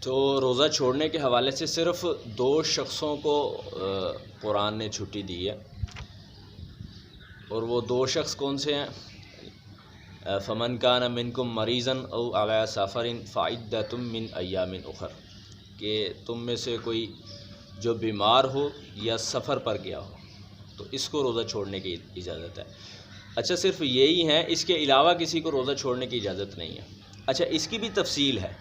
تو روزہ چھوڑنے کے حوالے سے صرف دو شخصوں کو قرآن نے چھٹی دی ہے، اور وہ دو شخص کون سے ہیں؟ فمن کان منکم مریضا او علی سفر فعدۃ من ایام اخر، کہ تم میں سے کوئی جو بیمار ہو یا سفر پر گیا ہو تو اس کو روزہ چھوڑنے کی اجازت ہے۔ اچھا، صرف یہی ہیں، اس کے علاوہ کسی کو روزہ چھوڑنے کی اجازت نہیں ہے۔ اچھا، اس کی بھی تفصیل ہے،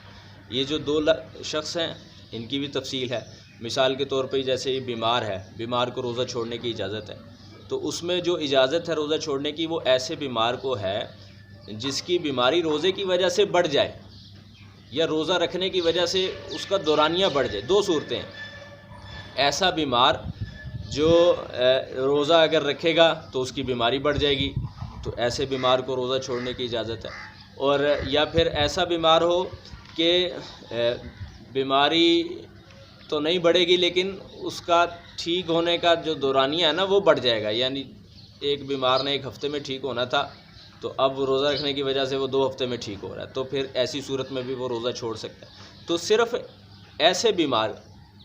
یہ جو دو شخص ہیں ان کی بھی تفصیل ہے۔ مثال کے طور پہ جیسے یہ بیمار ہے، بیمار کو روزہ چھوڑنے کی اجازت ہے، تو اس میں جو اجازت ہے روزہ چھوڑنے کی وہ ایسے بیمار کو ہے جس کی بیماری روزے کی وجہ سے بڑھ جائے یا روزہ رکھنے کی وجہ سے اس کا دورانیہ بڑھ جائے۔ دو صورتیں ہیں، ایسا بیمار جو روزہ اگر رکھے گا تو اس کی بیماری بڑھ جائے گی، تو ایسے بیمار کو روزہ چھوڑنے کی اجازت ہے، اور یا پھر ایسا بیمار ہو کہ بیماری تو نہیں بڑھے گی لیکن اس کا ٹھیک ہونے کا جو دورانیہ ہے نا وہ بڑھ جائے گا، یعنی ایک بیمار نے 1 ہفتے میں ٹھیک ہونا تھا تو اب روزہ رکھنے کی وجہ سے وہ 2 ہفتے میں ٹھیک ہو رہا ہے، تو پھر ایسی صورت میں بھی وہ روزہ چھوڑ سکتا ہے۔ تو صرف ایسے بیمار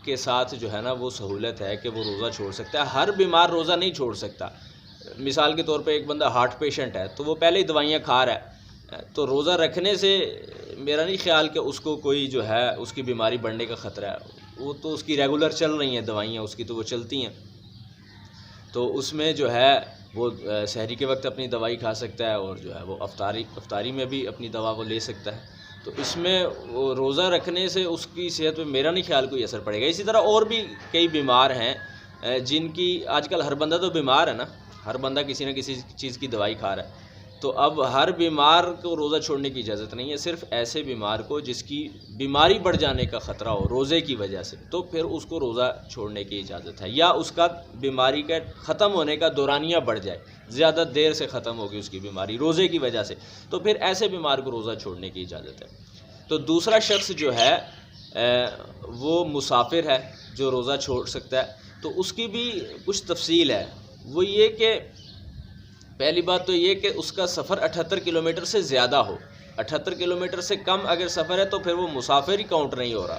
کے ساتھ جو ہے نا وہ سہولت ہے کہ وہ روزہ چھوڑ سکتا ہے، ہر بیمار روزہ نہیں چھوڑ سکتا۔ مثال کے طور پہ ایک بندہ ہارٹ پیشنٹ ہے تو وہ پہلے ہی دوائیاں کھا رہا ہے، تو روزہ رکھنے سے میرا نہیں خیال کہ اس کو کوئی جو ہے اس کی بیماری بڑھنے کا خطرہ ہے، وہ تو اس کی ریگولر چل رہی ہیں دوائیاں اس کی، تو وہ چلتی ہیں، تو اس میں جو ہے وہ سحری کے وقت اپنی دوائی کھا سکتا ہے، اور جو ہے وہ افطاری میں بھی اپنی دوا وہ لے سکتا ہے۔ تو اس میں وہ روزہ رکھنے سے اس کی صحت پہ میرا نہیں خیال کوئی اثر پڑے گا۔ اسی طرح اور بھی کئی بیمار ہیں جن کی آج کل ہر بندہ تو بیمار ہے نا، ہر بندہ کسی نہ کسی چیز کی دوائی کھا رہا ہے، تو اب ہر بیمار کو روزہ چھوڑنے کی اجازت نہیں ہے، صرف ایسے بیمار کو جس کی بیماری بڑھ جانے کا خطرہ ہو روزے کی وجہ سے، تو پھر اس کو روزہ چھوڑنے کی اجازت ہے، یا اس کا بیماری کا ختم ہونے کا دورانیہ بڑھ جائے، زیادہ دیر سے ختم ہوگی اس کی بیماری روزے کی وجہ سے، تو پھر ایسے بیمار کو روزہ چھوڑنے کی اجازت ہے۔ تو دوسرا شخص جو ہے وہ مسافر ہے جو روزہ چھوڑ سکتا ہے، تو اس کی بھی کچھ تفصیل ہے۔ وہ یہ کہ پہلی بات تو یہ کہ اس کا سفر 78 کلومیٹر سے زیادہ ہو، 78 کلومیٹر سے کم اگر سفر ہے تو پھر وہ مسافر ہی کاؤنٹ نہیں ہو رہا،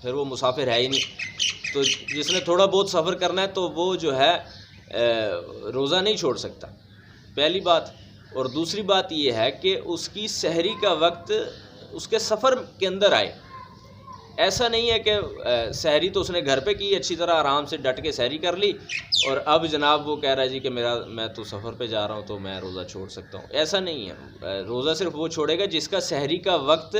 پھر وہ مسافر ہے ہی نہیں۔ تو جس نے تھوڑا بہت سفر کرنا ہے تو وہ جو ہے روزہ نہیں چھوڑ سکتا، پہلی بات۔ اور دوسری بات یہ ہے کہ اس کی سحری کا وقت اس کے سفر کے اندر آئے، ایسا نہیں ہے کہ سحری تو اس نے گھر پہ کی، اچھی طرح آرام سے ڈٹ کے سحری کر لی، اور اب جناب وہ کہہ رہا ہے جی کہ میں تو سفر پہ جا رہا ہوں تو میں روزہ چھوڑ سکتا ہوں، ایسا نہیں ہے۔ روزہ صرف وہ چھوڑے گا جس کا سحری کا وقت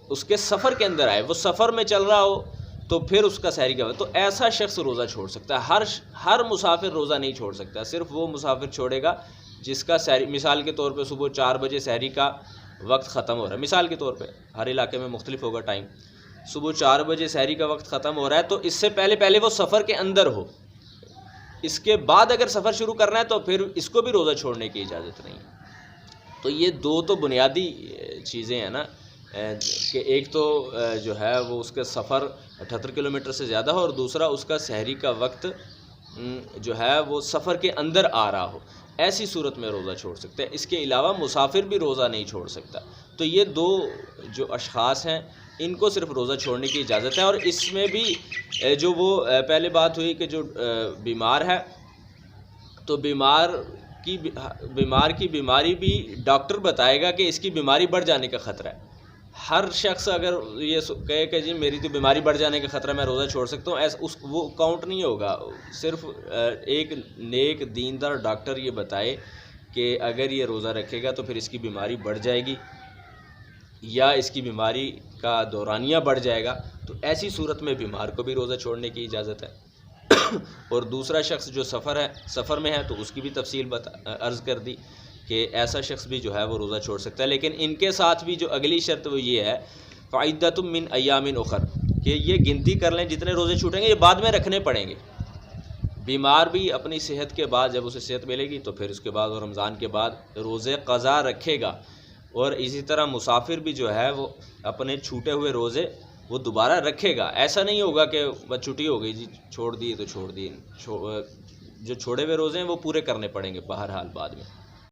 اس کے سفر کے اندر آئے، وہ سفر میں چل رہا ہو تو پھر اس کا سحری کا وقت، تو ایسا شخص روزہ چھوڑ سکتا ہے۔ ہر مسافر روزہ نہیں چھوڑ سکتا، صرف وہ مسافر چھوڑے گا جس کا سحری، مثال کے طور پہ صبح 4 بجے سحری کا وقت ختم ہو رہا ہے، مثال کے طور پہ ہر علاقے میں مختلف ہوگا ٹائم، صبح 4 بجے سحری کا وقت ختم ہو رہا ہے تو اس سے پہلے وہ سفر کے اندر ہو، اس کے بعد اگر سفر شروع کرنا ہے تو پھر اس کو بھی روزہ چھوڑنے کی اجازت نہیں ہے۔ تو یہ دو تو بنیادی چیزیں ہیں نا، کہ ایک تو جو ہے وہ اس کا سفر 78 کلومیٹر سے زیادہ ہو، اور دوسرا اس کا سحری کا وقت جو ہے وہ سفر کے اندر آ رہا ہو، ایسی صورت میں روزہ چھوڑ سکتے ہیں۔ اس کے علاوہ مسافر بھی روزہ نہیں چھوڑ سکتا۔ تو یہ دو جو اشخاص ہیں ان کو صرف روزہ چھوڑنے کی اجازت ہے، اور اس میں بھی جو وہ پہلے بات ہوئی کہ جو بیمار ہے تو بیمار کی بیماری بھی ڈاکٹر بتائے گا کہ اس کی بیماری بڑھ جانے کا خطرہ ہے۔ ہر شخص اگر یہ کہے کہ جی میری تو بیماری بڑھ جانے کا خطرہ میں روزہ چھوڑ سکتا ہوں، وہ کاؤنٹ نہیں ہوگا، صرف ایک نیک دیندار ڈاکٹر یہ بتائے کہ اگر یہ روزہ رکھے گا تو پھر اس کی بیماری بڑھ جائے گی یا اس کی بیماری کا دورانیہ بڑھ جائے گا، تو ایسی صورت میں بیمار کو بھی روزہ چھوڑنے کی اجازت ہے۔ اور دوسرا شخص جو سفر میں ہے تو اس کی بھی تفصیل عرض کر دی کہ ایسا شخص بھی جو ہے وہ روزہ چھوڑ سکتا ہے، لیکن ان کے ساتھ بھی جو اگلی شرط وہ یہ ہے فعدۃ من ایام اخر، کہ یہ گنتی کر لیں جتنے روزے چھوٹیں گے، یہ بعد میں رکھنے پڑیں گے۔ بیمار بھی اپنی صحت کے بعد جب اسے صحت ملے گی تو پھر اس کے بعد اور رمضان کے بعد روزے قضا رکھے گا، اور اسی طرح مسافر بھی جو ہے وہ اپنے چھوٹے ہوئے روزے وہ دوبارہ رکھے گا۔ ایسا نہیں ہوگا کہ بس چھٹی ہو گئی جی چھوڑ دیے تو چھوڑ دیے، جو چھوڑے ہوئے روزے ہیں وہ پورے کرنے پڑیں گے بہرحال بعد میں۔